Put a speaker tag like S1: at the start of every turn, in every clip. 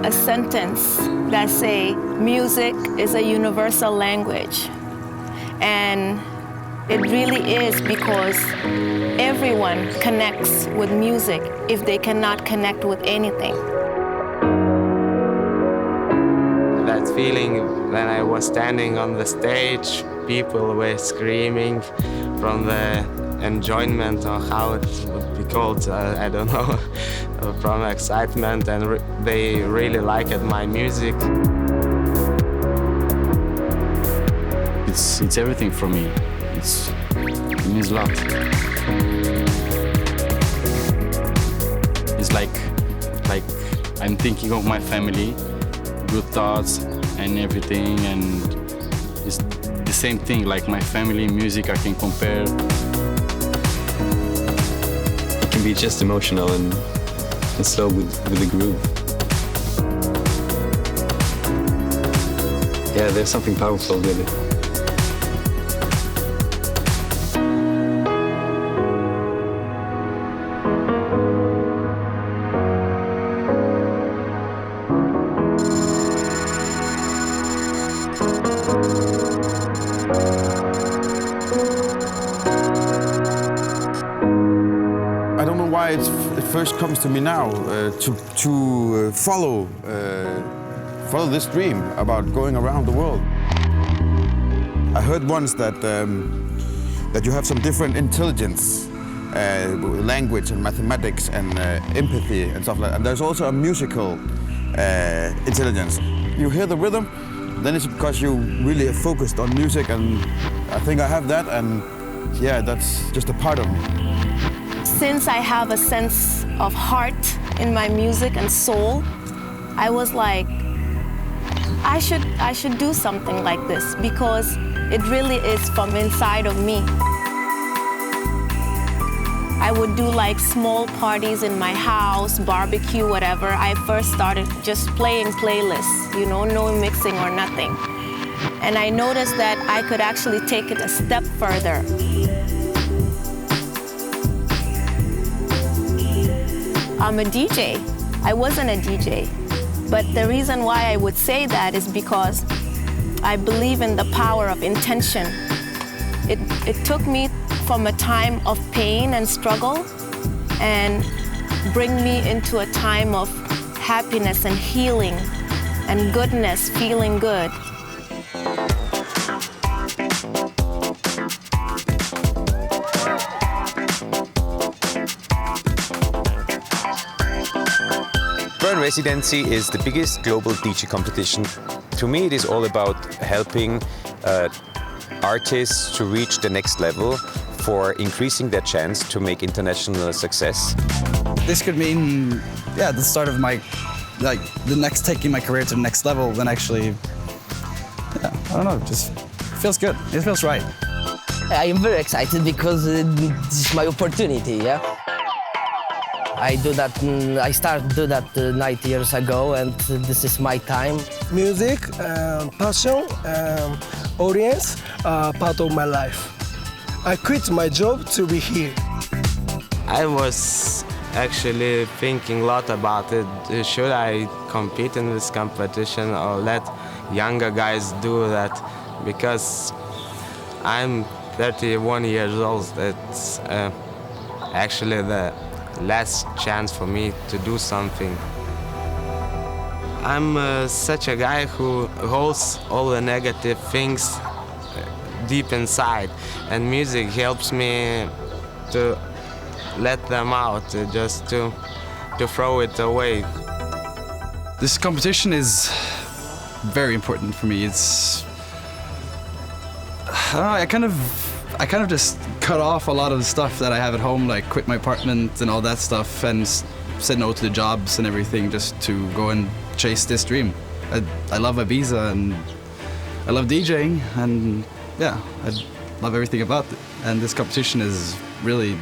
S1: a sentence that say music is a universal language. And it really is, because everyone connects with music if they cannot connect with anything.
S2: That feeling when I was standing on the stage, people were screaming from the enjoyment, or how it would be called, I don't know, from excitement, and they really liked my music.
S3: It's everything for me. It means a lot. It's like I'm thinking of my family, good thoughts and everything, and it's the same thing, like my family, music I can compare.
S4: It can be just emotional and slow with the groove. Yeah, there's something powerful with it.
S5: It first comes to me now to follow this dream about going around the world. I heard once that that you have some different intelligence, language and mathematics and empathy and stuff like that. And there's also a musical intelligence. You hear the rhythm, then it's because you really are focused on music, and I think I have that, and yeah, that's just a part of me.
S1: Since I have a sense of heart in my music and soul, I was like, I should do something like this, because it really is from inside of me. I would do like small parties in my house, barbecue, whatever. I first started just playing playlists, you know, no mixing or nothing. And I noticed that I could actually take it a step further. I'm a DJ. I wasn't a DJ. But the reason why I would say that is because I believe in the power of intention. It took me from a time of pain and struggle and bring me into a time of happiness and healing and goodness, feeling good.
S6: Residency is the biggest global DJ competition. To me, it is all about helping artists to reach the next level for increasing their chance to make international success.
S7: This could mean, yeah, the start of my, like, the next, taking my career to the next level, then actually, yeah, I don't know, it just feels good. It feels right.
S8: I am very excited because this is my opportunity, yeah? I started to do that 9 years ago, and this is my time.
S9: Music, passion, audience are part of my life. I quit my job to be here.
S2: I was actually thinking a lot about it. Should I compete in this competition or let younger guys do that? Because I'm 31 years old. It's actually the last chance for me to do something. I'm such a guy who holds all the negative things deep inside, and music helps me to let them out, just to throw it away.
S7: This competition is very important for me. It's, I don't know, I kind of just cut off a lot of the stuff that I have at home, like quit my apartment and all that stuff, and said no to the jobs and everything just to go and chase this dream. I love Ibiza and I love DJing, and yeah, I love everything about it. And this competition is really,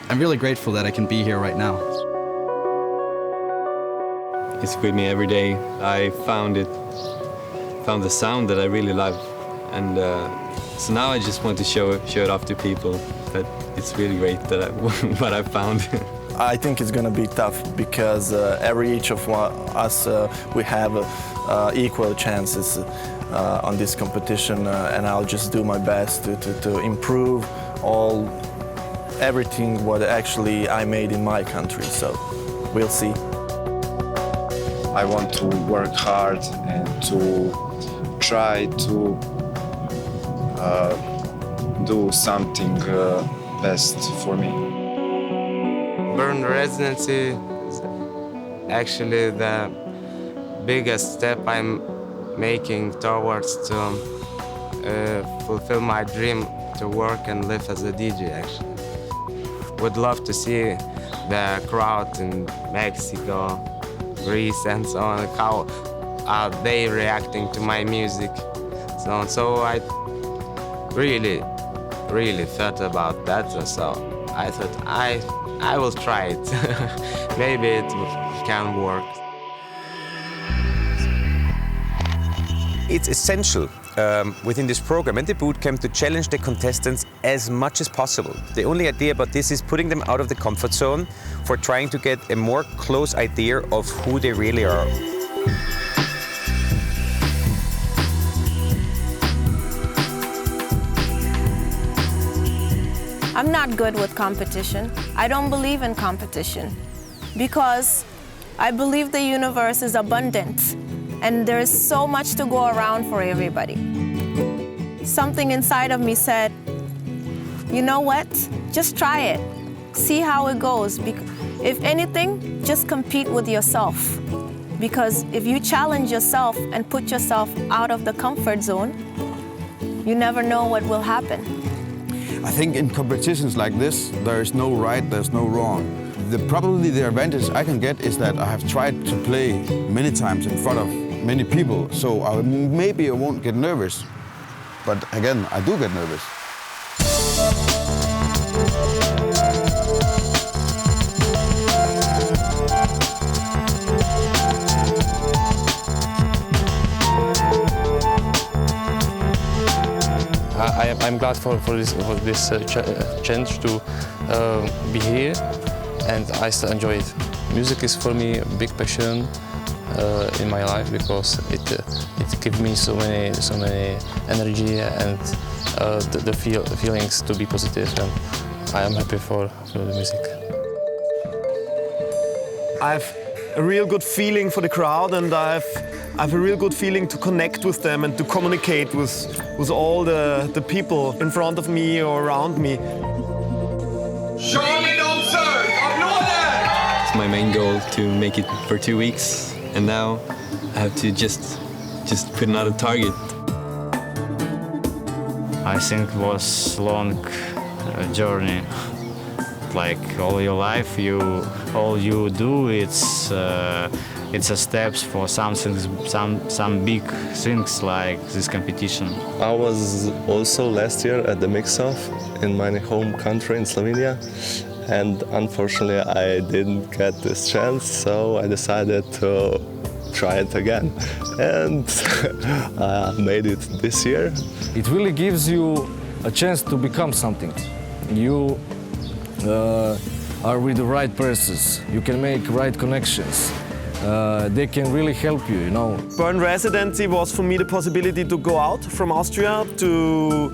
S7: I'm really grateful that I can be here right now.
S4: It's with me every day. I found the sound that I really love, and so now I just want to show it off to people. That it's really great that what I found.
S10: I think it's gonna be tough because each of us we have equal chances on this competition, and I'll just do my best to improve everything what actually I made in my country. So we'll see.
S11: I want to work hard and to try to do something best for me.
S2: Bern Residency is actually the biggest step I'm making towards to fulfill my dream to work and live as a DJ, actually. Would love to see the crowd in Mexico, Greece, and so on. How are they reacting to my music? So I really thought about that. So I thought I will try it. Maybe it can work.
S6: It's essential within this program and the bootcamp to challenge the contestants as much as possible. The only idea about this is putting them out of the comfort zone for trying to get a more close idea of who they really are.
S1: I'm not good with competition. I don't believe in competition because I believe the universe is abundant and there is so much to go around for everybody. Something inside of me said, you know what? Just try it. See how it goes. If anything, just compete with yourself. Because if you challenge yourself and put yourself out of the comfort zone, you never know what will happen.
S5: I think in competitions like this, there is no right, there's no wrong. Probably the advantage I can get is that I have tried to play many times in front of many people, so maybe I won't get nervous. But again, I do get nervous.
S12: I'm glad for this chance to be here, and I still enjoy it. Music is for me a big passion in my life because it gives me so many energy and the feelings to be positive, and I am happy for the music.
S10: I have a real good feeling for the crowd, and I have a real good feeling to connect with them and to communicate with all the people in front of me or around me.
S4: It's my main goal to make it for 2 weeks, and now I have to just put another target.
S13: I think it was a long journey. Like all your life, all you do, it's a steps for some big things like this competition.
S14: I was also last year at the mix-off in my home country in Slovenia, and unfortunately I didn't get this chance, so I decided to try it again, and I made it this year.
S15: It really gives you a chance to become something. You are with the right persons. You can make right connections. They can really help you, you know.
S10: Bern Residency was for me the possibility to go out from Austria, to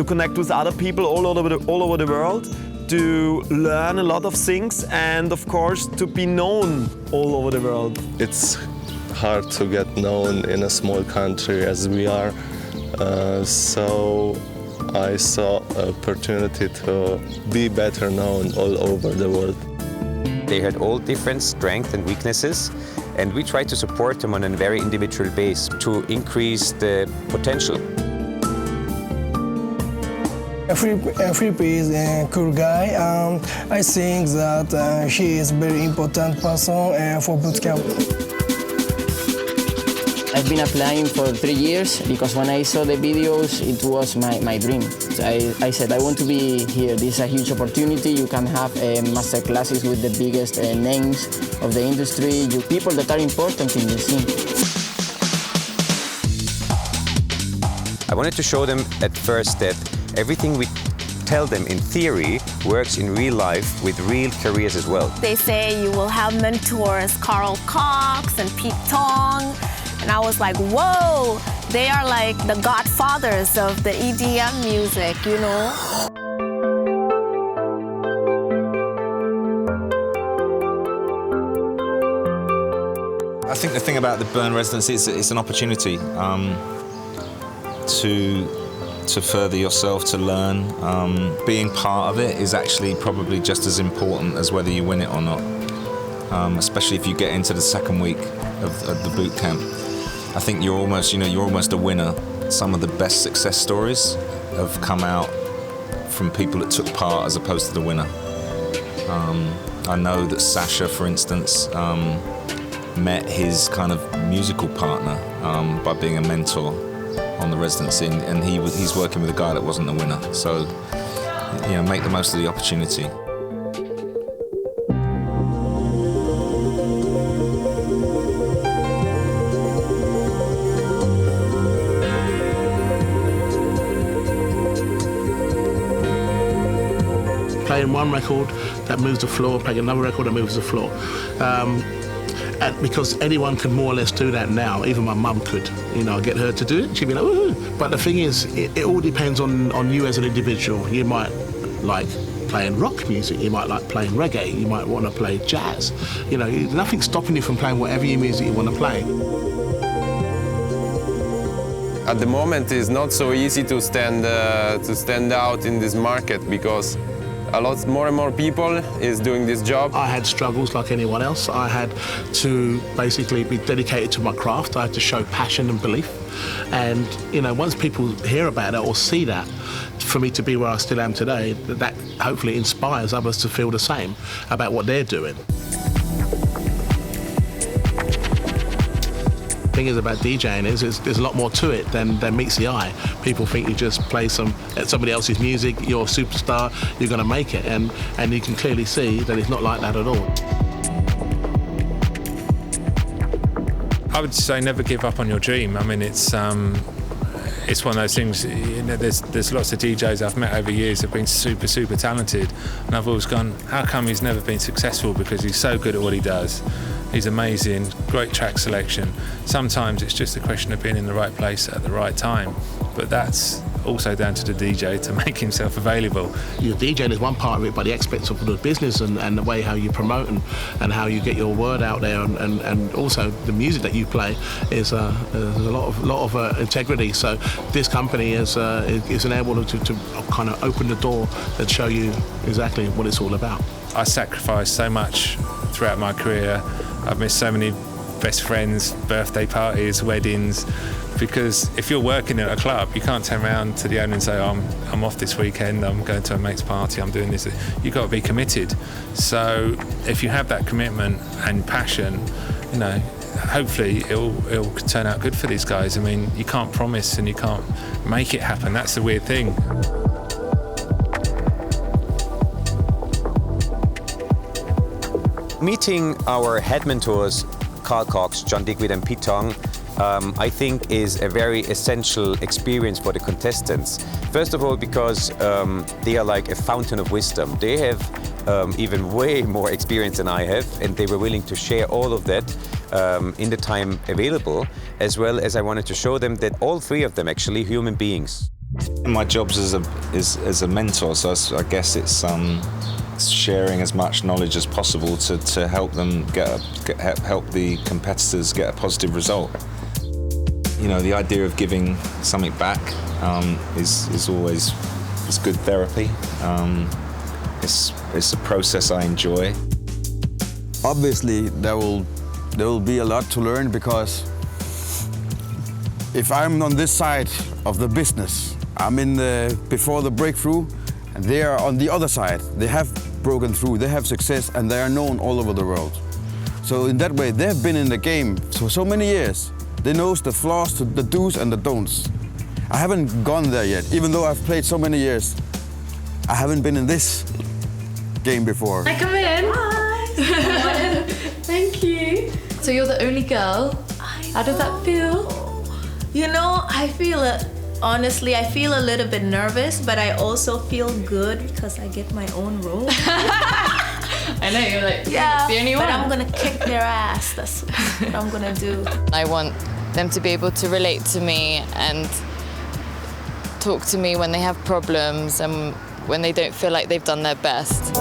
S10: connect with other people all over the world, to learn a lot of things, and of course to be known all over the world.
S14: It's hard to get known in a small country as we are, so I saw an opportunity to be better known all over the world.
S6: They had all different strengths and weaknesses, and we tried to support them on a very individual base to increase the potential.
S9: Philipp is a cool guy. I think that he is a very important person for bootcamp.
S16: I've been applying for 3 years because when I saw the videos, it was my dream. So I said, I want to be here. This is a huge opportunity. You can have master classes with the biggest names of the industry, people that are important in the scene.
S6: I wanted to show them at first that everything we tell them in theory works in real life with real careers as well.
S1: They say you will have mentors, Carl Cox and Pete Tong. And I was like, whoa, they are like the godfathers of the EDM music, you know?
S17: I think the thing about the Bern Residency is it's an opportunity to further yourself, to learn. Being part of it is actually probably just as important as whether you win it or not, especially if you get into the second week of the boot camp. I think you're almost a winner. Some of the best success stories have come out from people that took part as opposed to the winner. I know that Sasha, for instance, met his kind of musical partner by being a mentor on the residency, and he's working with a guy that wasn't the winner. So, you know, make the most of the opportunity.
S18: Playing one record that moves the floor, playing another record that moves the floor. And because anyone can more or less do that now, even my mum could, you know, get her to do it, she'd be like, woohoo. But the thing is, it all depends on you as an individual. You might like playing rock music, you might like playing reggae, you might want to play jazz. You know, nothing's stopping you from playing whatever music you want to play.
S19: At the moment, it's not so easy to stand out in this market because a lot more and more people is doing this job.
S18: I had struggles like anyone else. I had to basically be dedicated to my craft. I had to show passion and belief. And, you know, once people hear about it or see that, for me to be where I still am today, that hopefully inspires others to feel the same about what they're doing. The thing is about DJing is there's a lot more to it than meets the eye. People think you just play somebody else's music, you're a superstar, you're going to make it, and you can clearly see that it's not like that at all.
S20: I would say never give up on your dream. I mean, it's one of those things, you know, there's lots of DJs I've met over years that have been super, super talented, and I've always gone, how come he's never been successful? Because he's so good at what he does. He's amazing, great track selection. Sometimes it's just a question of being in the right place at the right time, but that's also down to the DJ to make himself available. Your DJing is one part of it, but the aspects of the business and the way how you promote and how you get your word out there, and also the music that you play is a lot of integrity. So this company is able to kind of open the door and show you exactly what it's all about. I sacrificed so much throughout my career. I've missed so many best friends, birthday parties, weddings, because if you're working at a club, you can't turn around to the owner and say, oh, I'm off this weekend, I'm going to a mate's party, I'm doing this. You've got to be committed. So if you have that commitment and passion, you know, hopefully it'll turn out good for these guys. I mean, you can't promise and you can't make it happen. That's the weird thing.
S6: Meeting our head mentors, Carl Cox, John Digweed and Pete Tong, I think is a very essential experience for the contestants. First of all, because they are like a fountain of wisdom. They have even way more experience than I have, and they were willing to share all of that in the time available, as well as I wanted to show them that all three of them actually human beings.
S17: My job's as a mentor, so I guess it's sharing as much knowledge as possible to help them help the competitors get a positive result. You know, the idea of giving something back is always good therapy. It's a process I enjoy.
S5: Obviously, there will be a lot to learn, because if I'm on this side of the business, I'm in before the breakthrough, and they are on the other side. They have broken through, they have success, and they are known all over the world. So in that way, they have been in the game for so many years. They know the flaws, the do's and the don'ts. I haven't gone there yet, even though I've played so many years. I haven't been in this game before.
S21: Can I come in? Hi. Thank you. So you're the only girl. How does that feel?
S22: You know, I feel
S1: honestly, I feel a little bit nervous, but I also feel good because I get my own role.
S3: I know, you're like,
S1: yeah,
S3: the only one.
S1: but I'm gonna kick their ass. That's what I'm gonna do.
S3: I want them to be able to relate to me and talk to me when they have problems and when they don't feel like they've done their best.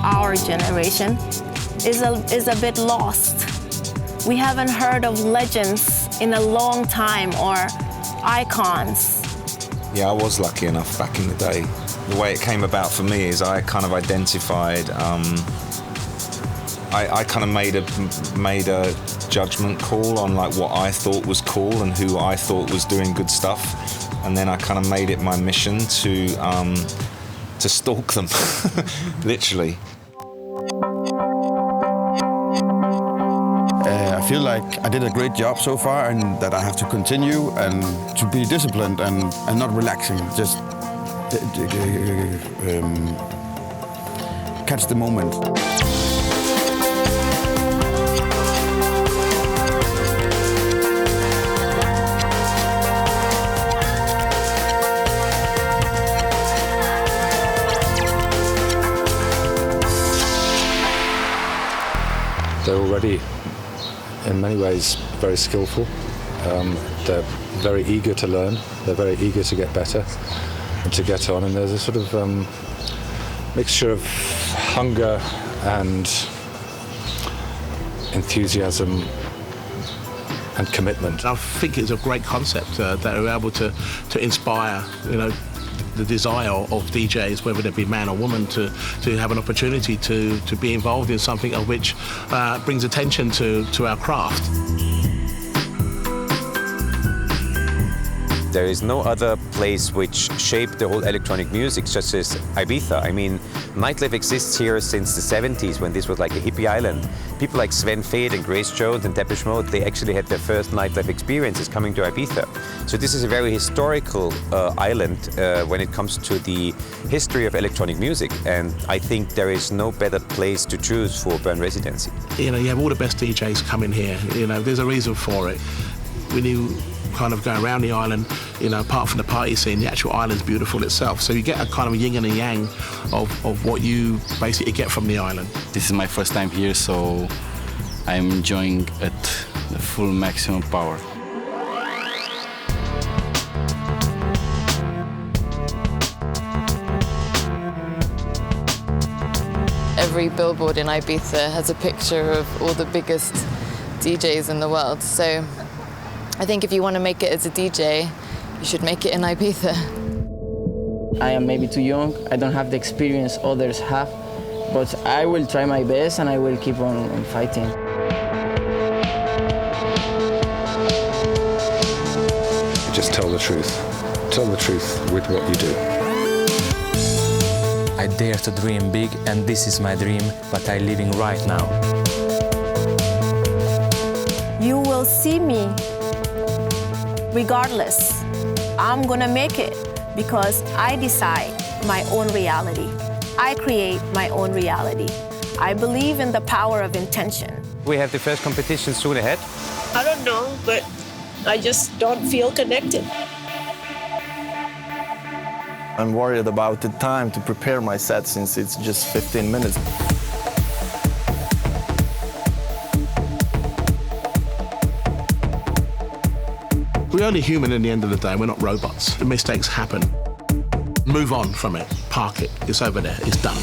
S1: Our generation is a bit lost. We haven't heard of legends in a long time or icons.
S17: Yeah, I was lucky enough back in the day. The way it came about for me is I kind of identified, I kind of made a judgment call on like what I thought was cool and who I thought was doing good stuff, and then I kind of made it my mission to stalk them, literally.
S5: I feel like I did a great job so far, and that I have to continue and to be disciplined and not relaxing, just catch the moment.
S22: They're already, in many ways, very skillful. They're very eager to learn. They're very eager to get better and to get on. And there's a sort of mixture of hunger and enthusiasm and commitment.
S18: I think it's a great concept that we're able to inspire, the desire of DJs, whether they be man or woman, to have an opportunity to be involved in something of which brings attention to our craft.
S6: There is no other place which shaped the whole electronic music such as Ibiza. I mean, nightlife exists here since the 70s, when this was like a hippie island. People like Sven Fade and Grace Jones and Depeche Mode, they actually had their first nightlife experiences coming to Ibiza. So this is a very historical island when it comes to the history of electronic music, and I think there is no better place to choose for Bern Residency.
S18: You have all the best DJs coming here. There's a reason for it. When you kind of go around the island, apart from the party scene, the actual island's beautiful itself. So you get a kind of yin and a yang of what you basically get from the island.
S23: This is my first time here, so I'm enjoying it at the full maximum power.
S3: Every billboard in Ibiza has a picture of all the biggest DJs in the world. So I think if you want to make it as a DJ, you should make it in Ibiza.
S16: I am maybe too young. I don't have the experience others have, but I will try my best and I will keep on fighting.
S22: Just tell the truth. Tell the truth with what you do.
S24: I dare to dream big, and this is my dream, but I'm living right now.
S1: You will see me regardless. I'm gonna make it because I decide my own reality. I create my own reality. I believe in the power of intention.
S6: We have the first competition soon ahead.
S25: I don't know, but I just don't feel connected.
S26: I'm worried about the time to prepare my set since it's just 15 minutes.
S18: We're only human in the end of the day, we're not robots. The mistakes happen. Move on from it, park it, it's over there, it's done.